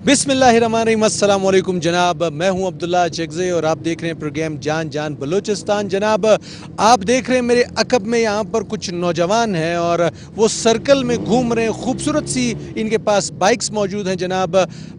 بسم اللہ الرحمن الرحیم، السلام علیکم جناب. میں ہوں عبداللہ چکزے اور آپ دیکھ رہے ہیں پروگرام جان جان بلوچستان. جناب آپ دیکھ رہے ہیں میرے عقب میں یہاں پر کچھ نوجوان ہیں اور وہ سرکل میں گھوم رہے ہیں. خوبصورت سی ان کے پاس بائکس موجود ہیں. جناب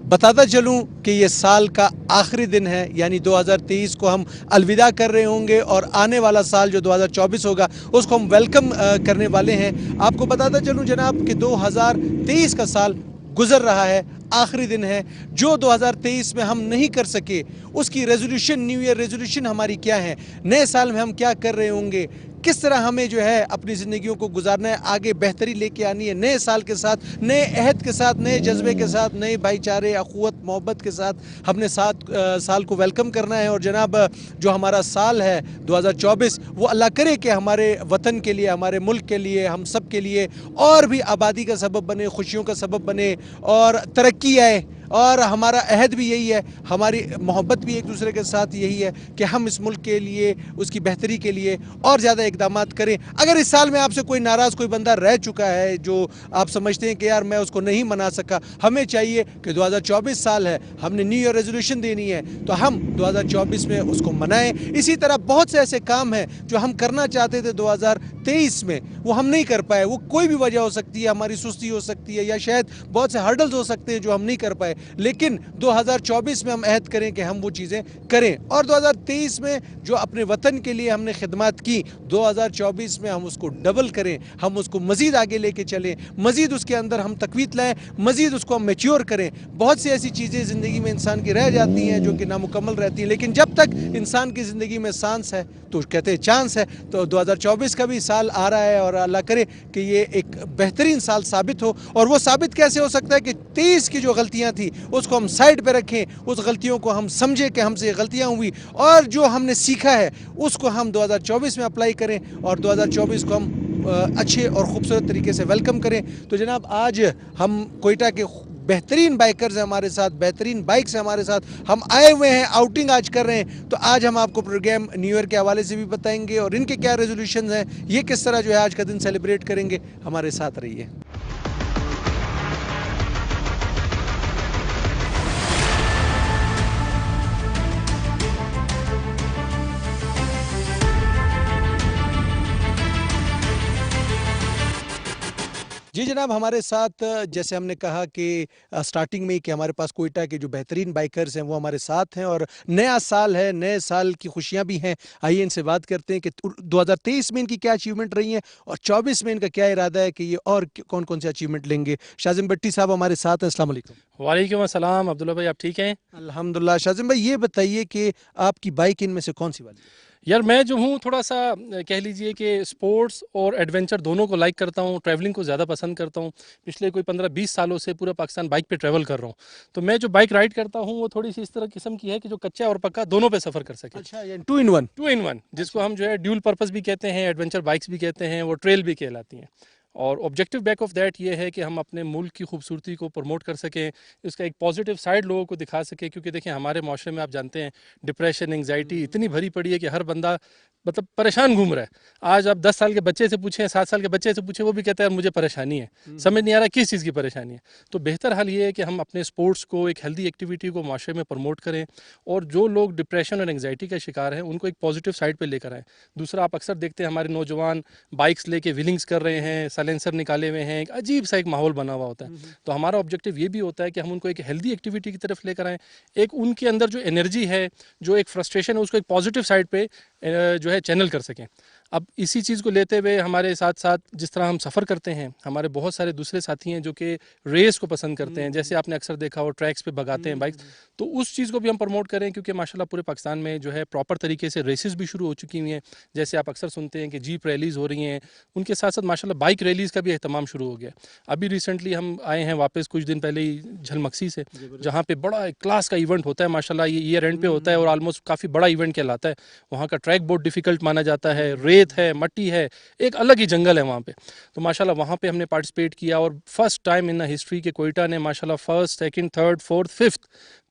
بتاتا چلوں کہ یہ سال کا آخری دن ہے، یعنی 2023 کو ہم الوداع کر رہے ہوں گے اور آنے والا سال جو 2024 ہوگا اس کو ہم ویلکم کرنے والے ہیں. آپ کو بتاتا چلوں جناب کہ 2023 کا سال گزر رہا ہے، آخری دن ہے. جو 2023 میں ہم نہیں کر سکے اس کی ریزولوشن، نیو ایئر ریزولوشن ہماری کیا ہے، نئے سال میں ہم کیا کر رہے ہوں گے، کس طرح ہمیں جو ہے اپنی زندگیوں کو گزارنا ہے، آگے بہتری لے کے آنی ہے نئے سال کے ساتھ، نئے عہد کے ساتھ، نئے جذبے کے ساتھ، نئے بھائی چارے، اخوت، محبت کے ساتھ ہم نے سال کو ویلکم کرنا ہے. اور جناب جو ہمارا سال ہے 2024، وہ اللہ کرے کہ ہمارے وطن کے لیے، ہمارے ملک کے لیے، ہم سب کے لیے اور بھی آبادی کا سبب بنے، خوشیوں کا سبب بنے اور ترقی آئے. اور ہمارا عہد بھی یہی ہے، ہماری محبت بھی ایک دوسرے کے ساتھ یہی ہے کہ ہم اس ملک کے لیے، اس کی بہتری کے لیے اور زیادہ اقدامات کریں. اگر اس سال میں آپ سے کوئی ناراض کوئی بندہ رہ چکا ہے جو آپ سمجھتے ہیں کہ یار میں اس کو نہیں منا سکا، ہمیں چاہیے کہ 2024 سال ہے، ہم نے نیو ایئر ریزولوشن دینی ہے تو ہم 2024 میں اس کو منائیں. اسی طرح بہت سے ایسے کام ہیں جو ہم کرنا چاہتے تھے 2023 میں، وہ ہم نہیں کر پائے. وہ کوئی بھی وجہ ہو سکتی ہے، ہماری سستی ہو سکتی ہے یا شاید بہت سے ہرڈلز ہو سکتے ہیں جو ہم نہیں کر پائے. لیکن 2024 میں ہم عہد کریں کہ ہم وہ چیزیں کریں. اور 2023 میں جو اپنے وطن کے لیے ہم نے خدمات کی، 2024 میں ہم اس کو ڈبل کریں، ہم اس کو مزید آگے لے کے چلیں، مزید اس کے اندر ہم تقویت لائیں، مزید اس کو ہم میچیور کریں. بہت سی ایسی چیزیں زندگی میں انسان کی رہ جاتی ہیں جو کہ نامکمل رہتی ہیں، لیکن جب تک انسان کی زندگی میں سانس ہے تو کہتے ہیں چانس ہے. تو 2024 کا بھی سال آ رہا ہے اور اللہ کرے کہ یہ ایک بہترین سال ثابت ہو. اور وہ ثابت کیسے ہو سکتا ہے کہ 23 کی جو غلطیاں تھیں اس کو ہم سائڈ پہ رکھیں، اس غلطیوں کو ہم سمجھیں کہ ہم سے غلطیاں ہوئی اور جو ہم نے سیکھا ہے اس کو ہم 2024 میں اپلائی کریں اور 2024 کو ہم اچھے اور خوبصورت طریقے سے ویلکم کریں. تو جناب آج ہم کوئٹہ کے بہترین بائکرز ہیں ہمارے ساتھ، بہترین بائکس ہیں ہمارے ساتھ، ہم آئے ہوئے ہیں، آؤٹنگ آج کر رہے ہیں. تو آج ہم آپ کو پروگرام نیو ایئر کے حوالے سے بھی بتائیں گے اور ان کے کیا ریزولوشنز ہیں، یہ کس طرح جو ہے آج کا دن سیلیبریٹ کریں گے. ہمارے ساتھ رہیے. جی جناب، ہمارے ساتھ جیسے ہم نے کہا کہ سٹارٹنگ میں ہی کہ ہمارے پاس کوئٹہ کے جو بہترین بائکرز ہیں وہ ہمارے ساتھ ہیں اور نیا سال ہے، نئے سال کی خوشیاں بھی ہیں. آئیے ان سے بات کرتے ہیں کہ 2023 میں ان کی کیا اچیومنٹ رہی ہیں اور 24 میں ان کا کیا ارادہ ہے کہ یہ اور کون کون سے اچیومنٹ لیں گے. شاذم بٹی صاحب ہمارے ساتھ ہیں. السلام علیکم. وعلیکم السلام عبداللہ بھائی، آپ ٹھیک ہیں؟ الحمدللہ. شاذم بھائی یہ بتائیے کہ آپ کی بائک ان میں سے کون سی والی ہے؟ یار میں جو ہوں تھوڑا سا کہہ لیجئے کہ سپورٹس اور ایڈونچر دونوں کو لائک کرتا ہوں، ٹریولنگ کو زیادہ پسند کرتا ہوں. پچھلے کوئی 15-20 سالوں سے پورا پاکستان بائک پہ ٹریول کر رہا ہوں. تو میں جو بائک رائڈ کرتا ہوں وہ تھوڑی سی اس طرح قسم کی ہے کہ جو کچا اور پکا دونوں پہ سفر کر سکے. اچھا، یعنی 2 in 1. 2 in 1 جس کو ہم جو ہے ڈیول پرپس بھی کہتے ہیں، ایڈونچر بائکس بھی کہتے ہیں، وہ ٹریل بھی کہلاتی ہیں. اور آبجیکٹیو بیک آف دیٹ یہ ہے کہ ہم اپنے ملک کی خوبصورتی کو پروموٹ کر سکیں، اس کا ایک پازیٹیو سائڈ لوگوں کو دکھا سکیں. کیونکہ دیکھیں ہمارے معاشرے میں آپ جانتے ہیں ڈپریشن، انگزائٹی اتنی بھری پڑی ہے کہ ہر بندہ مطلب پریشان گھوم رہا ہے. آج آپ 10 سال کے بچے سے پوچھیں، 7 سال کے بچے سے پوچھیں، وہ بھی کہتا ہے مجھے پریشانی ہے، سمجھ نہیں آ رہا کس چیز کی پریشانی ہے. تو بہتر حل یہ ہے کہ ہم اپنے سپورٹس کو، ایک ہیلدی ایکٹیویٹی کو معاشرے میں پروموٹ کریں اور جو لوگ ڈپریشن اور انگزائٹی کا شکار ہیں ان کو ایک پازیٹیو سائڈ پہ لے کر آئیں. دوسرا، آپ اکثر دیکھتے ہیں ہمارے نوجوان بائکس لے کے ویلنگز کر رہے ہیں، سائلنسر نکالے ہوئے ہیں، ایک عجیب سا ایک ماحول بنا ہوا ہوتا ہے. تو ہمارا آبجیکٹیو یہ بھی ہوتا ہے کہ ہم ان کو ایک ہیلدی ایکٹیویٹی کی طرف لے کر آئیں، ایک ان کے اندر جو انرجی ہے، جو ایک فرسٹریشن ہے، اس کو ایک پازیٹیو سائڈ پہ جو ہے چینل کر سکیں. اب اسی چیز کو لیتے ہوئے ہمارے ساتھ ساتھ جس طرح ہم سفر کرتے ہیں، ہمارے بہت سارے دوسرے ساتھی ہیں جو کہ ریس کو پسند کرتے ہیں، جیسے آپ نے اکثر دیکھا ہو ٹریکس پہ بھگاتے ہیں بائکس. تو اس چیز کو بھی ہم پروموٹ کریں کیونکہ ماشاءاللہ پورے پاکستان میں جو ہے پراپر طریقے سے ریسز بھی شروع ہو چکی ہوئی ہیں. جیسے آپ اکثر سنتے ہیں کہ جیپ ریلیز ہو رہی ہیں، ان کے ساتھ ساتھ ماشاءاللہ بائک ریلیز کا بھی اہتمام شروع ہو گیا. ابھی ریسنٹلی ہم آئے ہیں واپس کچھ دن پہلے ہی جھلمکسی سے، جہاں پہ بڑا ایک کلاس کا ایونٹ ہوتا ہے ماشاءاللہ. یہ ایئر اینڈ پہ ہوتا ہے اور آلموسٹ کافی بڑا ایونٹ کہلاتا ہے. وہاں کا ٹریک بہت ڈیفیکلٹ مانا جاتا ہے، ریت ہے، مٹی ہے، ایک الگ ہی جنگل ہے وہاں پہ. تو ماشاءاللہ وہاں پہ ہم نے پارٹیسپیٹ کیا اور فرسٹ ٹائم ان ہسٹری کے کوئٹہ نے ماشاءاللہ first, second, third, fourth, fifth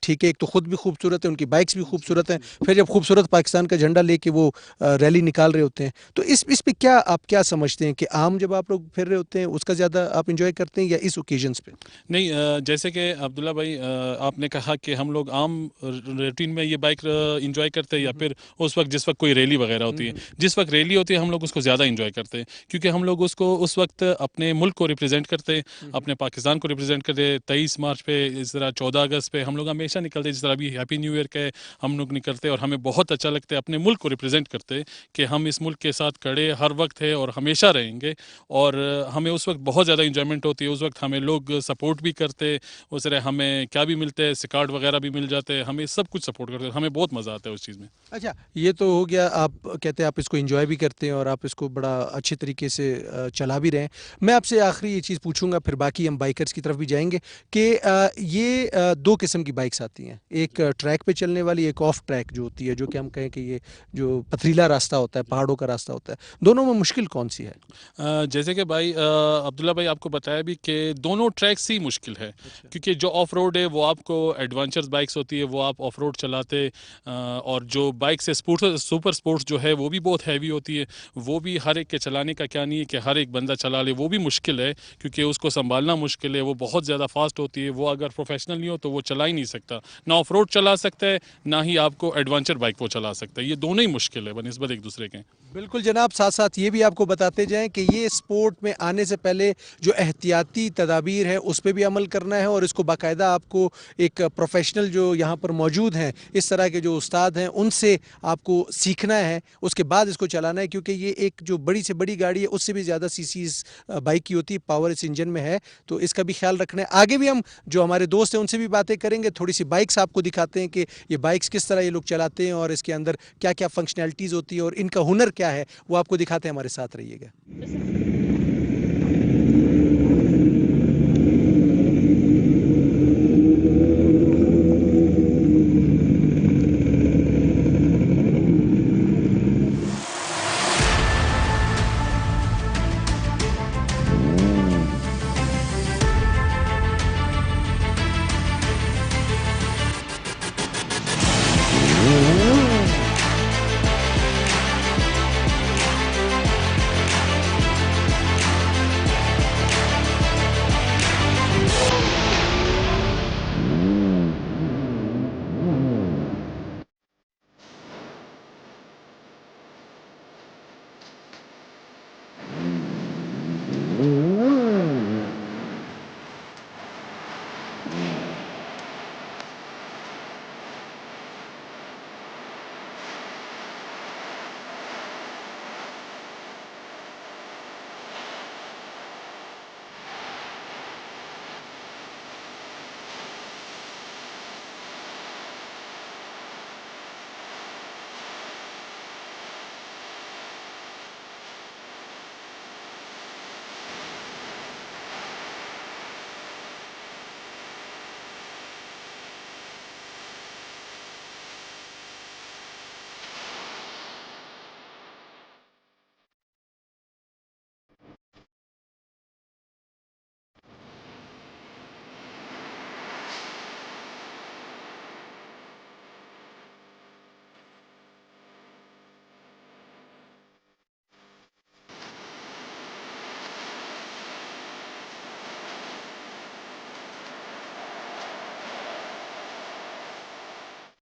ٹھیک ہے, ایک تو خود بھی خوبصورت ہے, ان کی بائکس بھی خوبصورت ہیں, پھر جب خوبصورت پاکستان کا جھنڈا لے کے وہ ریلی نکال رہے ہوتے ہیں, تو اس پہ کیا آپ کیا سمجھتے ہیں کہ عام جب آپ لوگ پھر رہے ہوتے ہیں اس کا زیادہ آپ انجوائے کرتے ہیں یا اس اوکیزنس پہ؟ نہیں, جیسے کہ عبداللہ بھائی آپ نے کہا کہ ہم لوگ عام روٹین میں یہ بائک انجوائے کرتے ہیں یا پھر اس وقت جس وقت کوئی ریلی وغیرہ ہوتی ہے. جس وقت ریلی ہوتی ہے ہم لوگ اس کو زیادہ انجوائے کرتے ہیں, کیونکہ ہم لوگ اس کو اس وقت اپنے ملک کو ریپرزینٹ کرتے ہیں, اپنے پاکستان کو ریپرزینٹ کرتے ہیں. 23 مارچ پہ, اس طرح 14 اگست پہ ہم لوگ ہمیشہ نکلتے ہیں, جس طرح ابھی ہیپی نیو ایئر کا ہے ہم لوگ نکلتے ہیں, اور ہمیں بہت اچھا لگتا ہے, اپنے ملک کو ریپرزینٹ کرتے ہیں کہ ہم اس ملک کے ساتھ کھڑے ہر وقت ہے اور ہمیشہ رہیں گے. اور ہمیں اس وقت بہت زیادہ انجوائمنٹ ہوتی ہے. اس وقت ہمیں لوگ سپورٹ بھی کرتے, اس طرح ہمیں کیا بھی ملتے ہیں, سکارڈ وغیرہ بھی مل جاتے ہیں, ہمیں سب کچھ سپورٹ کرتے ہیں, ہمیں بہت مزہ آتا ہے اس چیز میں. اچھا, یہ تو ہو گیا, آپ کہتے ہیں آپ اس کو انجوائے بھی کرتے ہیں اور آپ اس کو بڑا اچھے طریقے سے چلا بھی رہے ہیں. میں آپ سے آخری یہ چیز پوچھوں گا, پھر باقی ہم بائکرز کی طرف بھی جائیں گے, کہ یہ دو قسم کی بائکس آتی ہیں, ایک ٹریک پہ چلنے والی, ایک آف ٹریک جو ہوتی ہے, جو کہ ہم کہیں کہ یہ جو پتھریلا راستہ ہوتا ہے, پہاڑوں کا راستہ ہوتا ہے, دونوں میں مشکل کون سی ہے؟ جیسے کہ بھائی عبداللہ بھائی آپ کو بتایا بھی کہ دونوں ٹریکس ہی مشکل ہے, کیونکہ جو آف روڈ ہے وہ آپ کو ایڈونچرز بائکس ہوتی ہے, وہ آپ آف روڈ چلاتے, اور جو بائکس ہے سپر سپورٹس جو ہے وہ بھی بہت ہیوی ہوتی ہے, وہ بھی ہر ایک کے چلانے کا کیا نہیں ہے کہ ہر ایک بندہ چلا لے, وہ بھی مشکل ہے کیونکہ اس کو سنبھالنا مشکل ہے, وہ بہت زیادہ فاسٹ ہوتی ہے, وہ اگر پروفیشنل نہیں ہو تو وہ چلا ہی نہیں سکتا, نہ آف روڈ چلا سکتا ہے نہ ہی آپ کو ایڈونچر بائک وہ چلا سکتا ہے. یہ دونوں ہی مشکل ہے بنسبت ایک دوسرے کے. بالکل جناب, ساتھ ساتھ یہ بھی آپ کو بتاتے جائیں کہ یہ اسپورٹ میں آنے سے پہلے جو احتیاطی تدابیر ہے اس پہ بھی عمل کرنا ہے, اور اس کو باقاعدہ آپ کو ایک پروفیشنل جو یہاں پر موجود ہیں, اس طرح کے جو استاد ہیں, ان سے آپ کو سیکھنا ہے, اس کے بعد اس کو چلانا ہے, کیونکہ یہ ایک جو بڑی سے بڑی گاڑی ہے اس سے بھی زیادہ سی سی اس بائک کی ہوتی ہے, پاور اس انجن میں ہے, تو اس کا بھی خیال رکھنا ہے. آگے بھی ہم جو ہمارے دوست ہیں ان سے بھی باتیں کریں گے, تھوڑی سی بائکس آپ کو دکھاتے ہیں کہ یہ بائکس کس طرح یہ لوگ چلاتے ہیں اور اس کے اندر کیا کیا فنکشنالٹیز ہوتی ہے اور ان کا ہنر کیا ہے, وہ آپ کو دکھاتے ہیں. ہمارے ساتھ رہیے گا.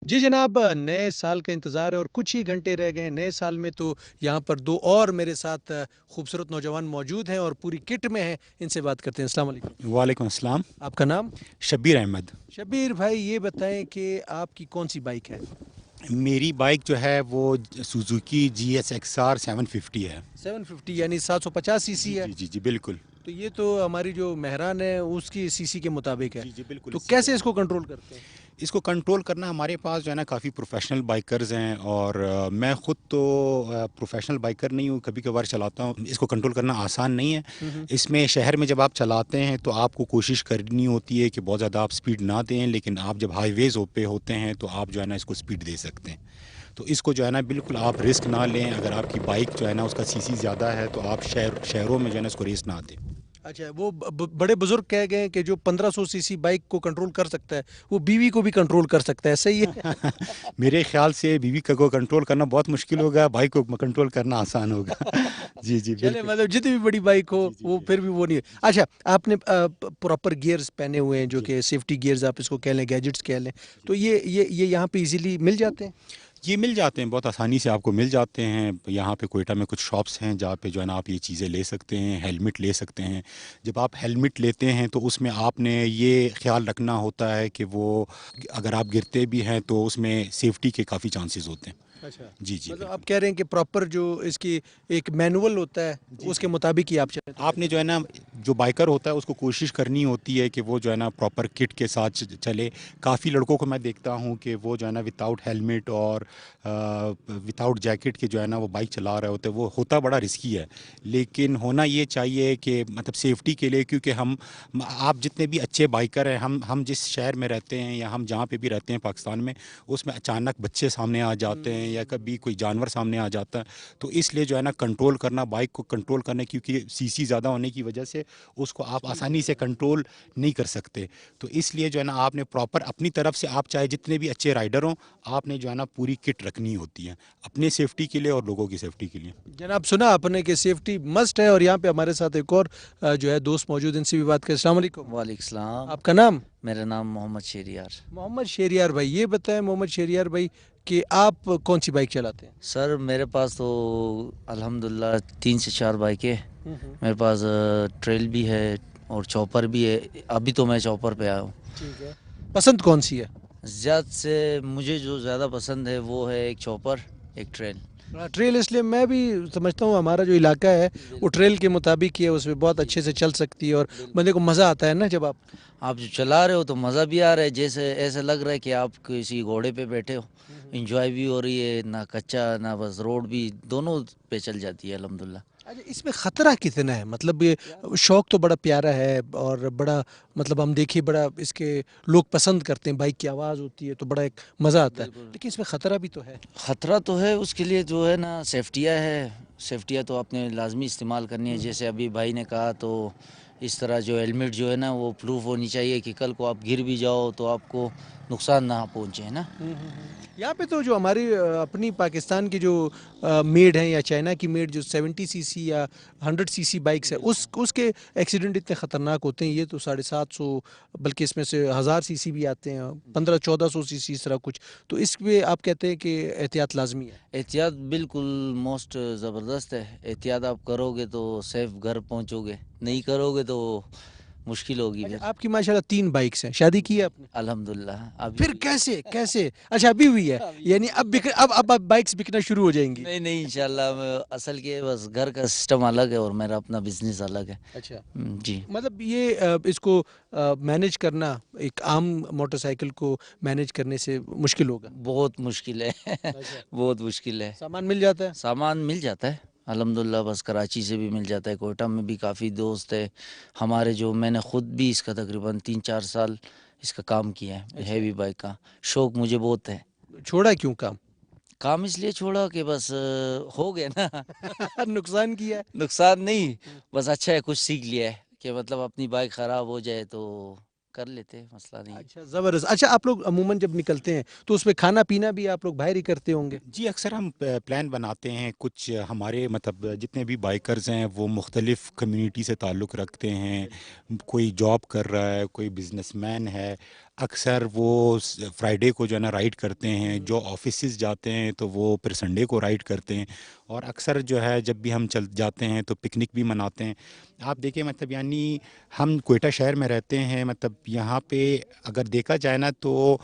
جی جناب, نئے سال کا انتظار ہے اور کچھ ہی گھنٹے رہ گئے ہیں نئے سال میں, تو یہاں پر دو اور میرے ساتھ خوبصورت نوجوان موجود ہیں اور پوری کٹ میں ہیں, ان سے بات کرتے ہیں. السلام علیکم. وعلیکم السلام. آپ کا نام؟ شبیر احمد. شبیر بھائی, یہ بتائیں کہ آپ کی کون سی بائک ہے؟ میری بائک جو ہے وہ سوزوکی GSXR 750 ہے. 750 یعنی 750 سی سی ہے. جی جی جی بالکل. تو یہ تو ہماری جو مہران ہے اس کی سی سی کے مطابق ہے. جی جی بالکل. تو کیسے اس کو کنٹرول کرتے ہیں؟ اس کو کنٹرول کرنا, ہمارے پاس جو ہے نا کافی پروفیشنل بائکرز ہیں, اور میں خود تو پروفیشنل بائکر نہیں ہوں, کبھی کبھار چلاتا ہوں. اس کو کنٹرول کرنا آسان نہیں ہے. اس میں شہر میں جب آپ چلاتے ہیں تو آپ کو کوشش کرنی ہوتی ہے کہ بہت زیادہ آپ سپیڈ نہ دیں, لیکن آپ جب ہائی ویز پہ ہوتے ہیں تو آپ جو ہے نا اس کو سپیڈ دے سکتے ہیں. تو اس کو جو ہے نا بالکل آپ رسک نہ لیں. اگر آپ کی بائک جو ہے نا اس کا سی سی زیادہ ہے تو آپ شہروں میں جو ہے نا اس کو ریس نہ دیں. اچھا وہ بڑے بزرگ کہہ گئے ہیں کہ جو 1500 سی سی بائک کو کنٹرول کر سکتا ہے وہ بیوی کو بھی کنٹرول کر سکتا ہے، صحیح ہے؟ میرے خیال سے بیوی کو کنٹرول کرنا بہت مشکل ہوگا، بھائی کو کنٹرول کرنا آسان ہوگا۔ جی جی چلے بالکل۔ مطلب جتنی بھی بڑی بائک ہو وہ پھر بھی وہ نہیں ہے۔ اچھا آپ نے پراپر گیئرز پہنے ہوئے ہیں جو کہ سیفٹی گیئرز آپ اس کو کہہ لیں، گیجٹس کہہ لیں، تو یہ یہاں پہ ایزیلی مل جاتے ہیں؟ یہ مل جاتے ہیں، بہت آسانی سے آپ کو مل جاتے ہیں۔ یہاں پہ کوئٹہ میں کچھ شاپس ہیں جہاں پہ جو ہے نا آپ یہ چیزیں لے سکتے ہیں، ہیلمٹ لے سکتے ہیں۔ جب آپ ہیلمٹ لیتے ہیں تو اس میں آپ نے یہ خیال رکھنا ہوتا ہے کہ وہ اگر آپ گرتے بھی ہیں تو اس میں سیفٹی کے کافی چانسز ہوتے ہیں۔ اچھا جی جی مطلب بالکل۔ آپ کہہ رہے ہیں کہ پراپر جو اس کی ایک مینول ہوتا ہے اس کے مطابق ہی آپ چلیں۔ آپ نے جو ہے نا جو بائکر ہوتا ہے اس کو کوشش کرنی ہوتی ہے کہ وہ جو ہے نا پراپر کٹ کے ساتھ چلے۔ کافی لڑکوں کو میں دیکھتا ہوں کہ وہ جو ہے نا وداؤٹ ہیلمٹ اور وداؤٹ جیکٹ کے جو ہے نا وہ بائک چلا رہے ہوتے ہیں، وہ ہوتا بڑا رسکی ہے، لیکن ہونا یہ چاہیے کہ مطلب سیفٹی کے لیے، کیونکہ آپ جتنے بھی اچھے بائکر ہیں، ہم جس شہر میں رہتے ہیں یا ہم جہاں پہ بھی رہتے ہیں پاکستان میں، اس میں اچانک بچے سامنے آ جاتے ہیں یا کبھی کوئی جانور سامنے آ جاتا ہے، تو اس لیے جو ہے نا کنٹرول کرنا، بائک کو کنٹرول کرنا، کیونکہ سی سی زیادہ ہونے کی وجہ سے اس کو آپ آسانی سے کنٹرول نہیں کر سکتے، تو اس لیے جو ہے نا آپ نے پراپر اپنی طرف سے، آپ چاہے جتنے بھی اچھے رائڈر ہوں، آپ نے جو ہے نا پوری کٹ رکھنی ہوتی ہے اپنے سیفٹی کے لیے اور لوگوں کی سیفٹی کے لیے۔ جناب سنا آپ نے کہ سیفٹی مسٹ ہے، اور یہاں پہ ہمارے ساتھ ایک اور جو ہے دوست موجود ہیں، ان سے بھی بات کریں۔ السلام علیکم، وعلیکم السلام۔ آپ کا نام؟ میرا نام محمد شہریار۔ محمد شہریار بھائی، یہ بتائیں محمد شہریار بھائی کہ آپ کون سی بائک چلاتے ہیں؟ سر میرے پاس تو الحمدللہ 3 سے 4 بائکیں، میرے پاس ٹریل بھی ہے اور چوپر بھی ہے، ابھی تو میں چوپر پہ آیا ہوں۔ ٹھیک ہے، پسند کون سی ہے؟ زیادہ سے مجھے جو زیادہ پسند ہے وہ ہے ایک چوپر، ایک ٹریل۔ ٹریل اس لیے میں بھی سمجھتا ہوں ہمارا جو علاقہ ہے وہ ٹریل کے مطابق ہی ہے، اس میں بہت اچھے سے چل سکتی ہے اور بندے کو مزہ آتا ہے نا جب آپ جو چلا رہے ہو تو مزہ بھی آ رہا ہے، جیسے ایسا لگ رہا ہے کہ آپ کسی گھوڑے پہ بیٹھے ہو، انجوائے بھی ہو رہی ہے، نہ کچا نہ بس روڈ بھی، دونوں پہ چل جاتی ہے الحمدللہ۔ اچھا اس میں خطرہ کتنا ہے؟ مطلب یہ شوق تو بڑا پیارا ہے اور بڑا مطلب ہم دیکھیے بڑا اس کے لوگ پسند کرتے ہیں، بائک کی آواز ہوتی ہے تو بڑا ایک مزہ آتا ہے، لیکن اس میں خطرہ بھی تو ہے۔ خطرہ تو ہے، اس کے لیے جو ہے نا سیفٹیاں ہے، سیفٹیاں تو آپ نے لازمی استعمال کرنی ہے، جیسے ابھی بھائی نے کہا تو اس طرح جو ہیلمٹ جو ہے نا وہ پروف ہونی چاہیے کہ کل کو آپ گر بھی جاؤ تو آپ کو نقصان نہ پہنچے، ہے نا۔ یہاں پہ تو جو ہماری اپنی پاکستان کی جو میڈ ہیں یا چائنا کی میڈ جو 70 سی سی یا 100 سی سی بائکس ہیں اس کے ایکسیڈنٹ اتنے خطرناک ہوتے ہیں، یہ تو 750 بلکہ اس میں سے 1000 سی سی بھی آتے ہیں، 1500-1400 سی سی اس طرح کچھ، تو اس پہ آپ کہتے ہیں کہ احتیاط لازمی ہے؟ احتیاط بالکل موسٹ زبردست ہے، احتیاط آپ کرو گے تو سیف گھر پہنچو گے، نہیں کرو گے تو مشکل ہوگی پھر۔ آپ کی ماشاءاللہ 3 بائکس ہیں، شادی کی ہے آپ نے؟ الحمدللہ۔ ابھی پھر کیسے اچھا ابھی ہوئی ہے، یعنی اب بائکس بکنا شروع ہو جائیں گی؟ نہیں انشاءاللہ، میں اصل کے بس گھر کا سسٹم الگ ہے اور میرا اپنا بزنس الگ ہے۔ اچھا جی مطلب یہ اس کو مینیج کرنا ایک عام موٹر سائیکل کو مینیج کرنے سے مشکل ہوگا؟ بہت مشکل ہے، بہت مشکل ہے۔ سامان مل جاتا ہے؟ سامان مل جاتا ہے الحمدللہ، بس کراچی سے بھی مل جاتا ہے، کوئٹہ میں بھی کافی دوست ہے ہمارے، جو میں نے خود بھی اس کا تقریباً 3-4 سال اس کا کام کیا ہے، ہیوی بائک کا شوق مجھے بہت ہے۔ چھوڑا کیوں کام اس لیے چھوڑا کہ بس ہو گیا نا، نقصان کیا ہے؟ نقصان نہیں، بس اچھا ہے کچھ سیکھ لیا ہے کہ مطلب اپنی بائک خراب ہو جائے تو کر لیتے، مسئلہ نہیں۔ اچھا زبردست۔ اچھا آپ لوگ عموماً جب نکلتے ہیں تو اس میں کھانا پینا بھی آپ لوگ باہر ہی کرتے ہوں گے؟ جی اکثر ہم پلان بناتے ہیں، کچھ ہمارے مطلب جتنے بھی بائکرز ہیں وہ مختلف کمیونٹی سے تعلق رکھتے ہیں، کوئی جاب کر رہا ہے، کوئی بزنس مین ہے، اکثر وہ فرائیڈے کو جو ہے نا رائڈ کرتے ہیں، جو آفیسز جاتے ہیں تو وہ پھر سنڈے کو رائڈ کرتے ہیں، اور اکثر جو ہے جب بھی ہم جاتے ہیں تو پکنک بھی مناتے ہیں۔ آپ دیکھیں مطلب یعنی ہم کوئٹہ شہر میں رہتے ہیں، مطلب یہاں پہ اگر دیکھا جائے نا تو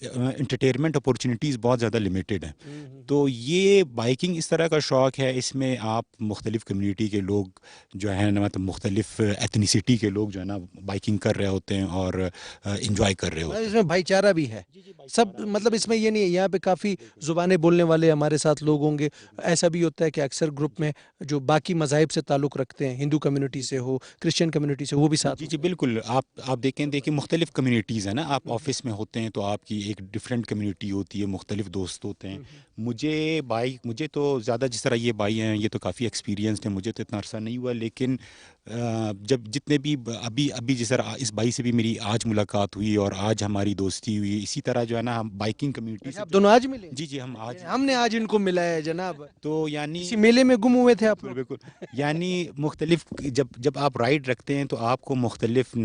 انٹرٹینمنٹ اپورچونیٹیز بہت زیادہ لمیٹیڈ ہیں، تو یہ بائکنگ اس طرح کا شوق ہے، اس میں آپ مختلف کمیونٹی کے لوگ جو ہے نا مطلب مختلف ایتھنیسٹی کے لوگ جو ہے نا بائکنگ کر رہے ہوتے ہیں اور انجوائے کر رہے ہوتے ہیں۔ اس میں بھائی چارہ بھی ہے سب، مطلب اس میں یہ نہیں ہے، یہاں پہ کافی زبانیں بولنے والے ہمارے ساتھ لوگ ہوں گے، ایسا بھی ہوتا ہے کہ اکثر گروپ میں جو باقی مذاہب سے تعلق رکھتے ہیں، ہندو کمیونٹی سے ہو، کرسچن کمیونٹی سے، وہ بھی ساتھ؟ جی بالکل، آپ دیکھیں مختلف کمیونٹیز ہیں نا، آپ آفس میں ہوتے ہیں تو آپ کی ایک ڈفرینٹ کمیونٹی ہوتی ہے، مختلف دوست ہوتے ہیں، مجھے تو زیادہ جس طرح یہ بھائی ہیں یہ تو کافی ایکسپیرینسڈ ہیں, مجھے تو اتنا عرصہ نہیں ہوا, لیکن جب جتنے بھی ابھی جس طرح اس بھائی سے بھی میری آج ملاقات ہوئی اور آج ہماری دوستی ہوئی, اسی طرح جو ہے نا ہم بائکنگ کمیونٹی سے آپ دونوں آج ملے؟ جی ہم آج ہم نے آج ان کو ملا ہے جناب, تو یعنی اسی میلے میں گم ہوئے تھے آپ لوگ. بالکل یعنی مختلف جب آپ رائڈ رکھتے ہیں تو آپ کو مختلف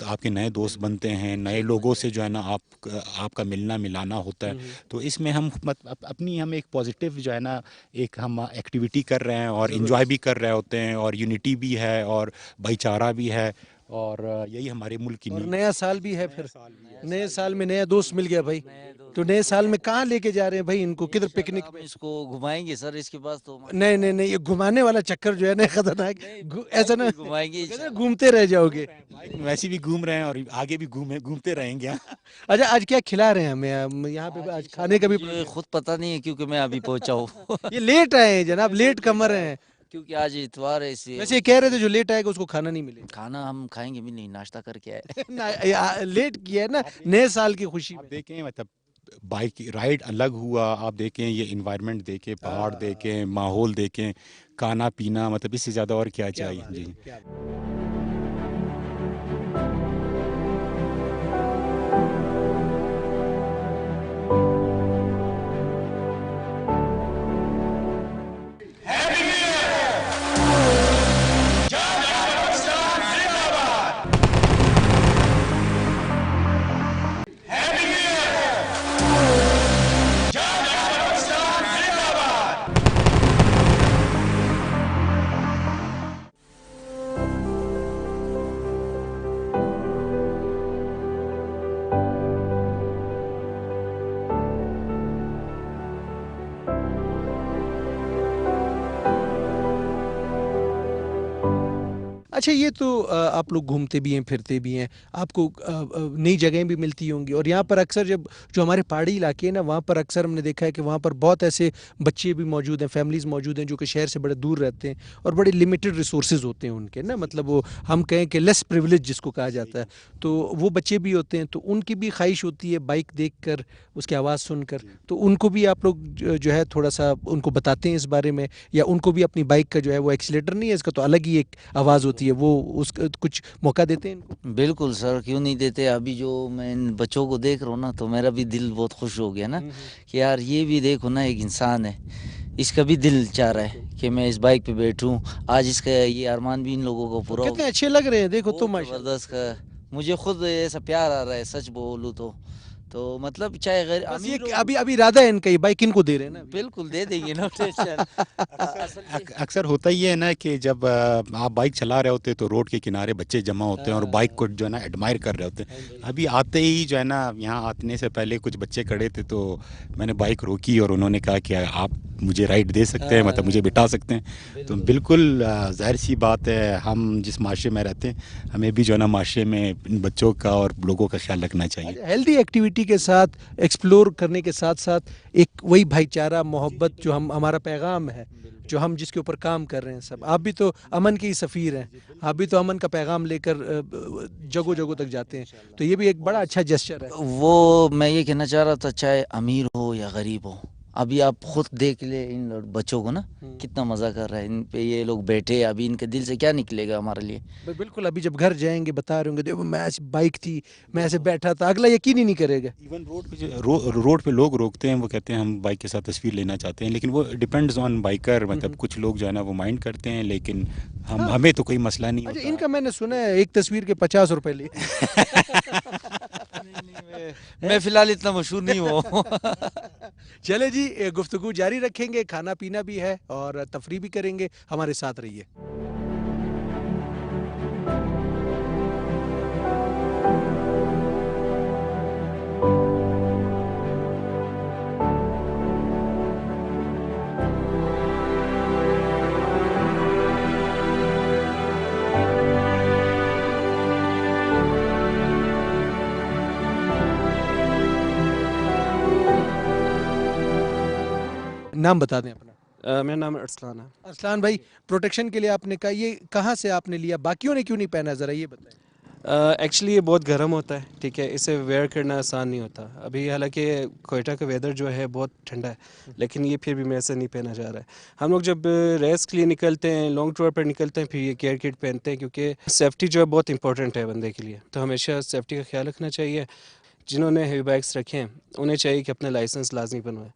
آپ کے نئے دوست بنتے ہیں, نئے لوگوں سے جو ہے نا آپ کا ملنا ملانا ہوتا ہے. تو اس میں ہم ایک پازیٹیو جو ہے نا ایک ہم ایکٹیویٹی کر رہے ہیں اور انجوائے بھی کر رہے ہوتے ہیں, اور یونٹی بھی ہے اور بھائی چارہ بھی ہے, اور یہی ہمارے ملک کی اور نیا سال بھی ہے, پھر نئے سال میں نیا دوست مل گیا بھائی. تو نئے سال میں کہاں لے کے جا رہے ہیں بھائی ان کو, کدھر پکنک ہم میں؟ اس کو گھمائیں گے سر, اس کے پاس تو نہیں, یہ گھمانے والا چکر جو ہے نا خطرناک, ایسا نہ گھمائیں گے گھومتے رہ جاؤ گے. ویسے بھی گھوم رہے ہیں اور آگے بھی گھومتے رہیں گے. اچھا آج کیا کھلا رہے ہیں ہمیں یہاں پہ؟ آج کھانے کا بھی مجھے خود پتہ نہیں ہے کیونکہ میں ابھی پہنچا ہوں. یہ لیٹ آئے ہیں جناب, لیٹ کمر ہیں. کیونکہ آج اتوار ہے, اس ویسے یہ کہہ رہے تھے جو لیٹ آئے گا اس کو کھانا نہیں ملے کھانا ہم کھائیں گے بھی نہیں, ناشتہ کر کے آئے. گا. لیٹ کیا ہے نا نئے سال کی خوشی میں. آپ دیکھیں مطلب بائک رائڈ الگ ہوا, آپ دیکھیں یہ انوائرمنٹ دیکھیں, پہاڑ دیکھیں, ماحول دیکھیں, کھانا پینا, مطلب اس سے زیادہ اور کیا چاہیے. جی اچھا یہ تو آپ لوگ گھومتے بھی ہیں پھرتے بھی ہیں, آپ کو نئی جگہیں بھی ملتی ہوں گی, اور یہاں پر اکثر جو ہمارے پہاڑی علاقے ہیں نا وہاں پر اکثر ہم نے دیکھا ہے کہ وہاں پر بہت ایسے بچے بھی موجود ہیں, فیملیز موجود ہیں جو کہ شہر سے بڑے دور رہتے ہیں اور بڑے لمیٹڈ ریسورسز ہوتے ہیں ان کے نا, مطلب وہ ہم کہیں کہ لیس پریولیج جس کو کہا جاتا ہے, تو وہ بچے بھی ہوتے ہیں. تو ان کی بھی خواہش ہوتی ہے بائک دیکھ کر, اس کی آواز سن کر, تو ان کو بھی آپ لوگ جو ہے تھوڑا سا ان کو بتاتے ہیں اس بارے میں, یا ان کو بھی اپنی بائک کا جو ہے وہ ایکسیلیٹر نہیں ہے اس کا تو الگ ہی ایک آواز ہوتی ہے, وہ اس کچھ موقع دیتے ہیں ان کو؟ بالکل سر, کیوں نہیں دیتے. ابھی جو میں ان بچوں کو دیکھ رہا ہوں نا تو میرا بھی دل بہت خوش ہو گیا نا کہ یار یہ بھی دیکھو نا ایک انسان ہے, اس کا بھی دل چاہ رہا ہے کہ میں اس بائک پہ بیٹھوں. آج اس کا یہ ارمان بھی ان لوگوں کو پورا ہو کتنے اچھے لگ رہے ہیں دیکھو بہت تم ماشاءاللہ. زبردست کا. مجھے خود ایسا پیار آ رہا ہے سچ بولوں تو مطلب چاہے غیر بس امیر یہ ہو, ابھی ارادہ ہے ان کا, یہ بائک ان کو دے رہے ہیں نا. بالکل دے دیں گے, نو ٹینشن. اکثر ہوتا ہی ہے نا کہ جب آپ بائک چلا رہے ہوتے ہیں تو روڈ کے کنارے بچے جمع ہوتے ہیں اور بائک کو جو ہے نا ایڈمائر کر رہے ہوتے ہیں. ابھی آتے ہی جو ہے نا یہاں آنے سے پہلے کچھ بچے کھڑے تھے تو میں نے بائک روکی اور انہوں نے کہا کہ آپ مجھے رائڈ دے سکتے ہیں, مطلب مجھے بٹھا سکتے ہیں. تو بالکل ظاہر سی بات ہے, ہم جس معاشرے میں رہتے ہیں ہمیں بھی جو ہے نا معاشرے میں ان بچوں کا اور لوگوں کا خیال رکھنا چاہیے. ہیلدی ایکٹیویٹی کے ساتھ, ایکسپلور کرنے کے ساتھ ساتھ ایک وہی بھائی چارہ محبت جو ہمارا پیغام ہے, جو ہم جس کے اوپر کام کر رہے ہیں سب. آپ بھی تو امن کے ہی سفیر ہیں, آپ بھی تو امن کا پیغام لے کر جگہوں جگہوں تک جاتے ہیں, تو یہ بھی ایک بڑا اچھا جسچر ہے. وہ میں یہ کہنا چاہ رہا تھا, چاہے امیر ہو یا غریب ہو, ابھی آپ خود دیکھ لیں ان بچوں کو نا کتنا مزہ کر رہا ہے ان پہ, یہ لوگ بیٹھے, ابھی ان کے دل سے کیا نکلے گا ہمارے لیے. بالکل, ابھی جب گھر جائیں گے بتا رہے ہوں گے دیکھو میں ایسی بائک تھی, میں ایسے بیٹھا تھا, اگلا یقین ہی نہیں کرے گا. ایون روڈ پہ لوگ روکتے ہیں, وہ کہتے ہیں ہم بائک کے ساتھ تصویر لینا چاہتے ہیں, لیکن وہ ڈیپینڈز آن بائکر, مطلب کچھ لوگ جو ہے نا وہ مائنڈ کرتے ہیں, لیکن ہمیں تو کوئی مسئلہ نہیں اچھا ہوتا. ان کا میں نے سنا ہے ایک تصویر کے 50 روپے لیے. میں فی الحال اتنا مشہور نہیں ہوں. چلے جی, گفتگو جاری رکھیں گے, کھانا پینا بھی ہے اور تفریح بھی کریں گے, ہمارے ساتھ رہیے. نام بتا دیں اپنا. میرا نام ارسلان ہے. ارسلان بھائی, پروٹیکشن کے لیے آپ نے کہا, یہ کہاں سے آپ نے لیا, باقیوں نے کیوں نہیں پہنا, ذرا یہ بتائیں. ایکچولی یہ بہت گرم ہوتا ہے, ٹھیک ہے, اسے ویئر کرنا آسان نہیں ہوتا. ابھی حالانکہ کوئٹہ کا ویدر جو ہے بہت ٹھنڈا ہے, لیکن یہ پھر بھی میرے سے نہیں پہنا جا رہا ہے. ہم لوگ جب ریس کے لیے نکلتے ہیں, لانگ ٹور پر نکلتے ہیں, پھر یہ کیئر کٹ پہنتے ہیں, کیونکہ سیفٹی جو ہے بہت امپورٹنٹ ہے بندے کے لیے. تو ہمیشہ سیفٹی کا خیال رکھنا چاہیے. جنہوں نے ہیوی بائکس رکھے ہیں انہیں چاہیے کہ اپنا لائسنس لازمی بنوائیں,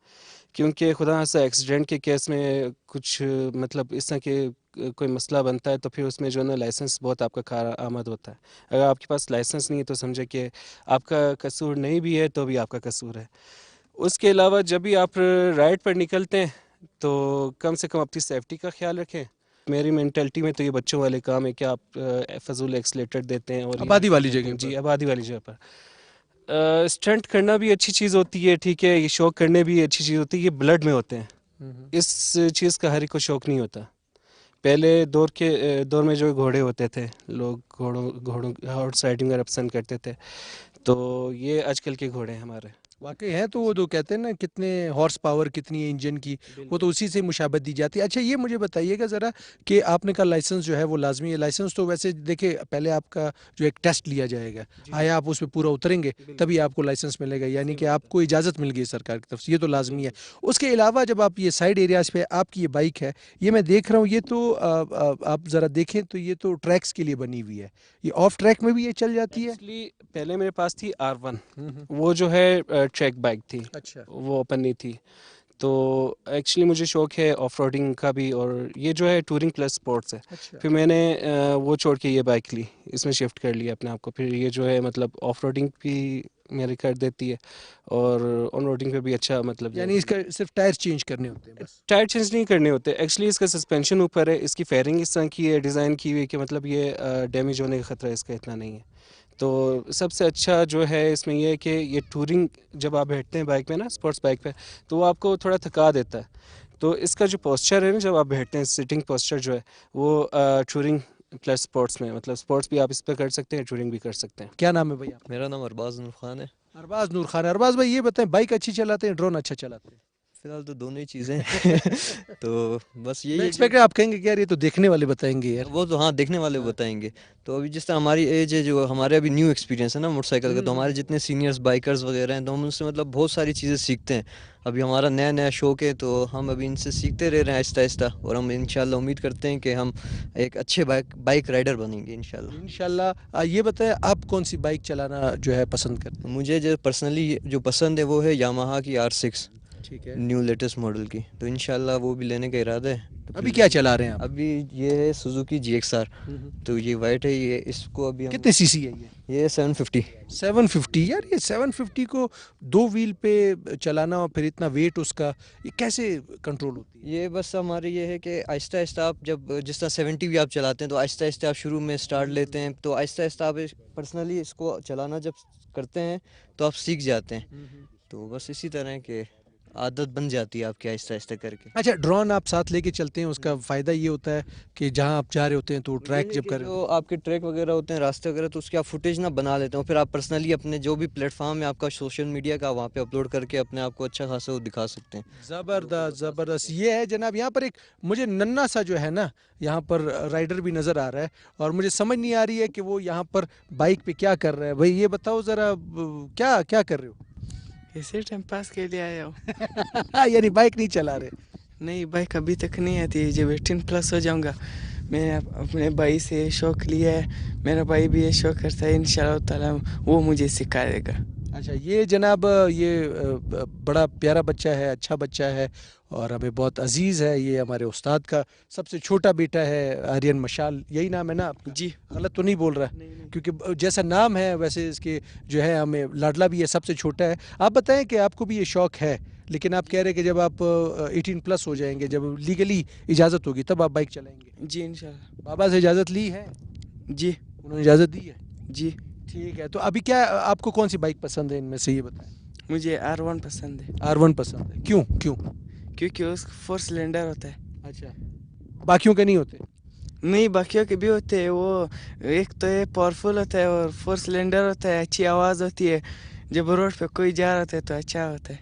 کیونکہ خدا نخواستہ ایکسیڈنٹ کے کیس میں کچھ مطلب اس طرح کے کوئی مسئلہ بنتا ہے, تو پھر اس میں جو ہے نا لائسنس بہت آپ کا کار آمد ہوتا ہے. اگر آپ کے پاس لائسنس نہیں ہے تو سمجھے کہ آپ کا قصور نہیں بھی ہے تو بھی آپ کا قصور ہے. اس کے علاوہ جب بھی آپ رائڈ پر نکلتے ہیں تو کم سے کم اپنی سیفٹی کا خیال رکھیں. میری مینٹلٹی میں تو یہ بچوں والے کام ہے کہ آپ فضول ایکسلیٹر دیتے ہیں, اور آبادی والی جگہ پر. جی, آبادی والی جگہ پر اسٹنٹ کرنا بھی اچھی چیز ہوتی ہے, ٹھیک ہے, یہ شوق کرنے بھی اچھی چیز ہوتی ہے. یہ بلڈ میں ہوتے ہیں, اس چیز کا ہر ایک کو شوق نہیں ہوتا. پہلے دور میں جو گھوڑے ہوتے تھے, لوگ گھوڑوں ہارس رائڈنگ وغیرہ پسند کرتے تھے, تو یہ آج کل کے گھوڑے ہیں ہمارے. واقعی ہیں تو وہ جو کہتے ہیں نا کتنے ہارس پاور کتنی ہے انجن کی, وہ تو اسی سے مشابہت دی جاتی ہے. اچھا یہ مجھے بتائیے گا ذرا کہ آپ نے کہا لائسنس جو ہے وہ لازمی ہے. لائسنس تو ویسے دیکھیں پہلے آپ کا جو ایک ٹیسٹ لیا جائے گا, آیا آپ اس پہ پورا اتریں گے تبھی آپ کو لائسنس ملے گا, یعنی کہ آپ کو اجازت مل گئی سرکار کی طرف سے, یہ تو لازمی ہے. اس کے علاوہ جب آپ یہ سائڈ ایریاز پہ آپ کی یہ بائک ہے, یہ میں دیکھ رہا ہوں, یہ تو آپ ذرا دیکھیں تو یہ تو ٹریکس کے لیے بنی ہوئی ہے, یہ آف ٹریک میں بھی یہ چل جاتی ہے؟ ایکچولی پہلے میرے پاس تھی R1, وہ جو ہے ٹریک بائک تھی, اچھا, وہ اوپن نہیں تھی. تو ایکچولی مجھے شوق ہے آف روڈنگ کا بھی, اور یہ جو ہے ٹورنگ پلس اسپورٹس ہے. اچھا. پھر میں نے وہ چھوڑ کے یہ بائک لی, اس میں شفٹ کر لیا اپنے آپ کو. پھر یہ جو ہے مطلب آف روڈنگ بھی میری کر دیتی ہے, اور آن روڈنگ پہ بھی اچھا مطلب, یعنی اس کا صرف ٹائر چینج کرنے ہوتے ہیں بس؟ ٹائر چینج نہیں کرنے ہوتے. ایکچولی اس کا سسپینشن اوپر ہے, اس کی فیئرنگ اس طرح کی ہے, ڈیزائن کی ہوئی ہے کہ مطلب یہ ڈیمیج ہونے کا خطرہ اس کا اتنا نہیں ہے. تو سب سے اچھا جو ہے اس میں یہ ہے کہ یہ ٹورنگ جب آپ بیٹھتے ہیں بائک پہ نا, اسپورٹس بائک پہ, تو وہ آپ کو تھوڑا تھکا دیتا ہے. تو اس کا جو پوسچر ہے نا جب آپ بیٹھتے ہیں, سٹنگ پوسچر جو ہے وہ ٹورنگ پلس اسپورٹس میں, مطلب اسپورٹس بھی آپ اس پہ کر سکتے ہیں, ٹورنگ بھی کر سکتے ہیں. کیا نام ہے بھائی آپ؟ میرا نام ارباز نور خان ہے. ارباز نور خان. ارباز بھائی یہ بتائیں, بائک اچھی چلاتے ہیں, ڈرون اچھا چلاتے ہیں؟ فی الحال تو دونوں ہی چیزیں تو بس یہی میں ہے ایکسپیکٹ آپ کہیں گے کہ یار یہ تو دیکھنے والے بتائیں گے یار. وہ تو ہاں دیکھنے والے بتائیں گے. تو ابھی جس طرح ہماری ایج ہے, جو ہمارے ابھی نیو ایکسپیرینس ہے نا موٹر سائیکل کا, تو ہمارے جتنے سینئرز بائکرز وغیرہ ہیں تو ہم ان سے مطلب بہت ساری چیزیں سیکھتے ہیں. ابھی ہمارا نیا شوق ہے, تو ہم ابھی ان سے سیکھتے رہ رہے ہیں آہستہ آہستہ, اور ہم انشاءاللہ امید کرتے ہیں کہ ہم ایک اچھے بائک رائڈر بنیں گے انشاءاللہ. یہ بتائیں آپ کون سی بائک چلانا جو ہے پسند کرتے ہیں؟ مجھے جو پرسنلی جو پسند ہے وہ ہے یاماہا کی R6, ٹھیک ہے, نیو لیٹسٹ ماڈل کی. تو انشاءاللہ وہ بھی لینے کا ارادہ ہے. ابھی کیا چلا رہے ہیں آپ؟ ابھی یہ ہے سوزوکی GXR, تو یہ وائٹ ہے. یہ اس کو ابھی کتنے سی سی ہے یہ 750. 750. یار یہ 750 کو 2 ویل پہ چلانا اور پھر اتنا ویٹ اس کا, یہ کیسے کنٹرول ہوتی ہے؟ یہ بس ہماری یہ ہے کہ آہستہ آہستہ آپ جب جس طرح 70 بھی آپ چلاتے ہیں تو آہستہ آہستہ آپ شروع میں سٹارٹ لیتے ہیں, تو آہستہ آہستہ آپ پرسنلی اس کو چلانا جب کرتے ہیں تو آپ سیکھ جاتے ہیں. تو بس اسی طرح کہ عادت بن جاتی ہے آپ کی آہستہ آہستہ کر کے. اچھا, ڈرون آپ ساتھ لے کے چلتے ہیں, اس کا فائدہ یہ ہوتا ہے کہ جہاں آپ جا رہے ہوتے ہیں تو ٹریک جب کر رہے جو آپ کے ٹریک وغیرہ ہوتے ہیں, راستے وغیرہ, تو اس کی آپ فوٹیج نہ بنا لیتے ہیں, پھر آپ پرسنلی اپنے جو بھی پلیٹ فارم ہے آپ کا سوشل میڈیا کا, وہاں پہ اپلوڈ کر کے اپنے آپ کو اچھا خاصا وہ دکھا سکتے ہیں. زبردست زبردست. یہ ہے جناب, یہاں پر ایک مجھے ننا سا جو ہے نا یہاں پر رائڈر بھی نظر آ رہا ہے, اور مجھے سمجھ نہیں آ رہی ہے کہ وہ یہاں پر بائک پہ کیا کر رہا ہے. بھائی یہ بتاؤ ذرا, کیا کر رہے ہو؟ اسی ٹائم پاس کے لیے آیا ہوں. یعنی بائک نہیں چلا رہے؟ نہیں, بائک ابھی تک نہیں آتی. جب 18+ ہو جاؤں گا, میں نے اپنے بھائی سے شوق لیا ہے, میرا بھائی بھی یہ شوق کرتا ہے, انشاءاللہ تعالیٰ وہ مجھے سکھا دے گا. اچھا, یہ جناب یہ بڑا پیارا بچہ ہے, اچھا بچہ ہے, اور ہمیں بہت عزیز ہے. یہ ہمارے استاد کا سب سے چھوٹا بیٹا ہے, آرین مشال, یہی نام ہے نا آپ کا؟ جی. غلط تو نہیں بول رہا؟ کیونکہ جیسا نام ہے ویسے اس کے جو ہے ہمیں لاڈلا بھی ہے, سب سے چھوٹا ہے. آپ بتائیں کہ آپ کو بھی یہ شوق ہے, لیکن آپ کہہ رہے ہیں کہ جب آپ 18+ ہو جائیں گے, جب لیگلی اجازت ہوگی تب آپ بائک چلائیں گے؟ جی انشاءاللہ. بابا سے اجازت لی ہے؟ جی. انہوں نے اجازت دی ہے؟ جی. ٹھیک ہے. تو ابھی کیا آپ کو کون سی بائک پسند ہے ان میں سے, یہ بتائیں. مجھے R1 پسند ہے. R1 پسند ہے, کیوں؟ کیونکہ اس 4 سلنڈر ہوتا ہے. اچھا, باقیوں کے نہیں ہوتے؟ نہیں, باقیوں کے بھی ہوتے ہیں. وہ ایک تو یہ پاورفل ہوتا ہے, اور 4 سلنڈر ہوتا ہے, اچھی آواز ہوتی ہے, جب روڈ پہ کوئی جا رہا ہوتا ہے تو اچھا ہوتا ہے.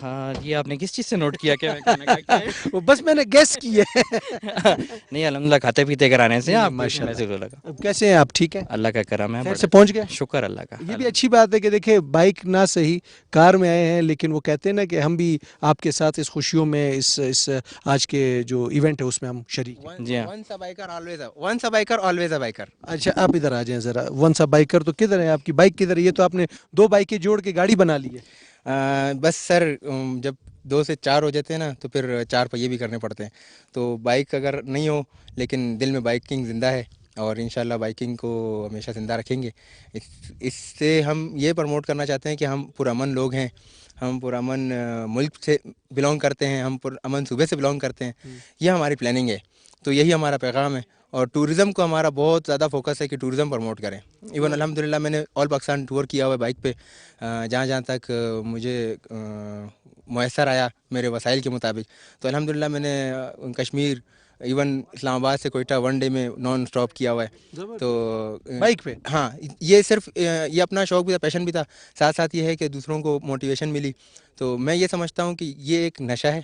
ہاں یہ آپ نے کس چیز سے نوٹ کیا کہ میں کھانا کھا کے آیا وہ بس میں نے گیس کی ہے. نہیں الحمدللہ کھاتے پیتے کرانے سے آپ ماشاء محسوس ہو لگا. اب کیسے ہیں آپ؟ ٹھیک ہیں؟ اللہ کا کرم ہے. خیر سے پہنچ گئے؟ شکر اللہ کا. یہ بھی اچھی بات ہے کہ دیکھیں بائک نہ صحیح کار میں آئے ہیں، لیکن وہ کہتے ہیں نا کہ ہم بھی آپ کے ساتھ اس خوشیوں میں اس آج کے جو ایونٹ ہے اس میں ہم شریک ہیں. جی ہاں. Once a biker always a biker. اچھا آپ ادھر آ جائیں ذرا. ون سا بائکر تو کدھر ہے آپ کی بائک کدھر ہے؟ یہ تو آپ نے 2 بائکیں جوڑ کے گاڑی بنا لی ہے. بس سر جب 2 سے 4 ہو جاتے ہیں نا تو پھر 4 پہیے بھی کرنے پڑتے ہیں. تو بائک اگر نہیں ہو لیکن دل میں بائکنگ زندہ ہے اور انشاءاللہ بائکنگ کو ہمیشہ زندہ رکھیں گے. اس سے ہم یہ پروموٹ کرنا چاہتے ہیں کہ ہم پرامن لوگ ہیں، ہم پرامن ملک سے بلانگ کرتے ہیں، ہم پرامن صوبے سے بلانگ کرتے ہیں. یہ ہماری پلاننگ ہے. تو یہی ہمارا پیغام ہے. اور ٹورزم کو ہمارا بہت زیادہ فوکس ہے کہ ٹورزم پروموٹ کریں. ایون الحمدللہ میں نے آل پاکستان ٹور کیا ہوا ہے بائک پہ، جہاں جہاں تک مجھے میسر آیا میرے وسائل کے مطابق. تو الحمدللہ میں نے کشمیر ایون اسلام آباد سے کوئٹہ 1 ڈے میں نان اسٹاپ کیا ہوا ہے. تو بائک پہ ہاں یہ صرف یہ اپنا شوق بھی تھا، پیشن بھی تھا، ساتھ ساتھ یہ ہے کہ دوسروں کو موٹیویشن ملی. تو میں یہ سمجھتا ہوں کہ یہ ایک نشہ ہے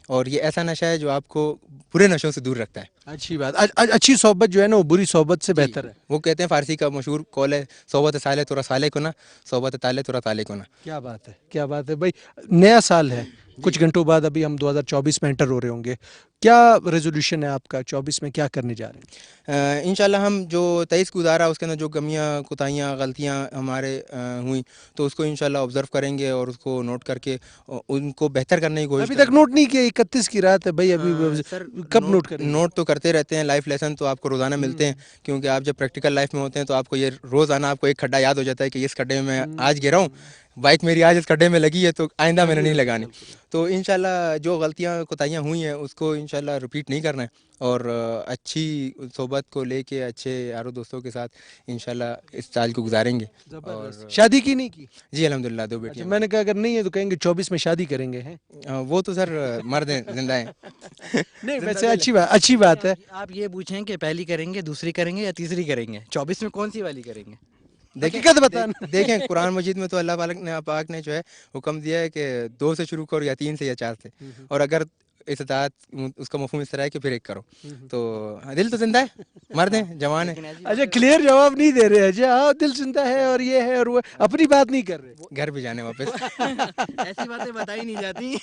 اور یہ ایسا نشہ ہے جو آپ کو برے نشوں سے دور رکھتا ہے. اچھی بات. اچھی صحبت جو ہے نا وہ بری صحبت سے بہتر ہے. وہ کہتے ہیں فارسی کا مشہور قول ہے، صحبت صالح ترا صالح کو نہ، صحبت طالح ترا طالح کو نہ. کیا بات ہے، کیا بات ہے بھائی. نیا سال ہے، کچھ گھنٹوں بعد ابھی ہم 2024 میں انٹر ہو رہے ہوں گے. کیا ریزولوشن ہے آپ کا 24 میں؟ کیا کرنے جا رہے ہیں؟ انشاءاللہ ہم جو 23 کو گزارا اس کے اندر جو کمیاں کوتاہیاں غلطیاں ہمارے ہوئیں تو اس کو انشاءاللہ آبزرو کریں گے اور اس کو نوٹ کر کے ان کو بہتر کرنے کی کوشش. ابھی تک نوٹ نہیں کیا؟ 31 کی رات ہے بھائی، ابھی کب نوٹ کریں؟ نوٹ تو کرتے رہتے ہیں. لائف لیسن تو آپ کو روزانہ ملتے ہیں، کیونکہ آپ جب پریکٹیکل لائف میں ہوتے ہیں تو آپ کو یہ روزانہ آپ کو ایک کھڈا یاد ہو جاتا ہے کہ اس کھڈے میں آج گرا ہوں، بائک میری آج اس کھڈے میں لگی ہے تو آئندہ میں نے نہیں لگانی. تو انشاءاللہ جو غلطیاں کوتاہیاں ہوئی ہیں اس کو انشاءاللہ رپیٹ نہیں کرنا ہے اور اچھی صحبت کو لے کے اچھے یاروں دوستوں کے ساتھ انشاءاللہ اس سال کو گزاریں گے. اور شادی کی نہیں کی؟ جی الحمدللہ 2 بیٹیاں. میں نے کہا اگر نہیں ہے تو کہیں گے 24 میں شادی کریں گے. وہ تو سر مرد ہیں، زندہ ہیں. نہیں ویسے اچھی بات ہے. آپ یہ پوچھیں کہ پہلی کریں گے، دوسری کریں گے یا تیسری کریں گے؟ 24 میں کون سی والی کریں گے؟ دیکھیں قرآن مجید میں تو اللہ پاک نے جو ہے حکم دیا ہے کہ 2 سے شروع کرو یا 3 سے یا 4 سے، اور اگر استطاعت اس کا مفہوم اس طرح ہے کہ پھر 1 کرو. تو دل تو زندہ ہے، مرد ہیں، جوان ہیں. اچھا کلیئر جواب نہیں دے رہے. اچھا ہاں دل زندہ ہے اور یہ ہے اور وہ، اپنی بات نہیں کر رہے. گھر بھی جانے واپس. ایسی باتیں بتائی نہیں جاتی.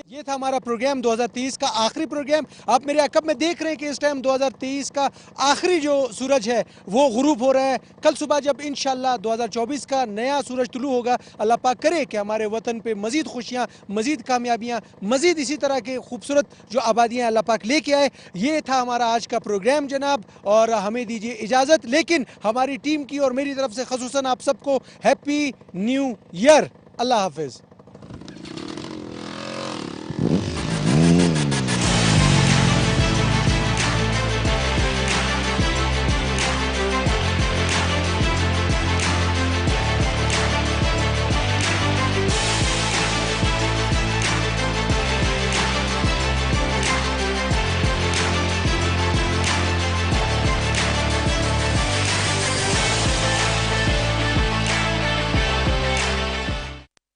یہ تھا ہمارا پروگرام 2023 کا آخری پروگرام. آپ میرے عقب میں دیکھ رہے ہیں کہ اس ٹائم 2023 کا آخری جو سورج ہے وہ غروب ہو رہا ہے. کل صبح جب انشاءاللہ 2024 کا نیا سورج طلوع ہوگا، اللہ پاک کرے کہ ہمارے وطن پہ مزید خوشیاں، مزید کامیابیاں، مزید اسی طرح کے خوبصورت جو آبادیاں اللہ پاک لے کے آئے. یہ تھا ہمارا آج کا پروگرام جناب، اور ہمیں دیجیے اجازت. لیکن ہماری ٹیم کی اور میری طرف سے خصوصاً آپ سب کو ہیپی نیو ایئر. اللہ حافظ.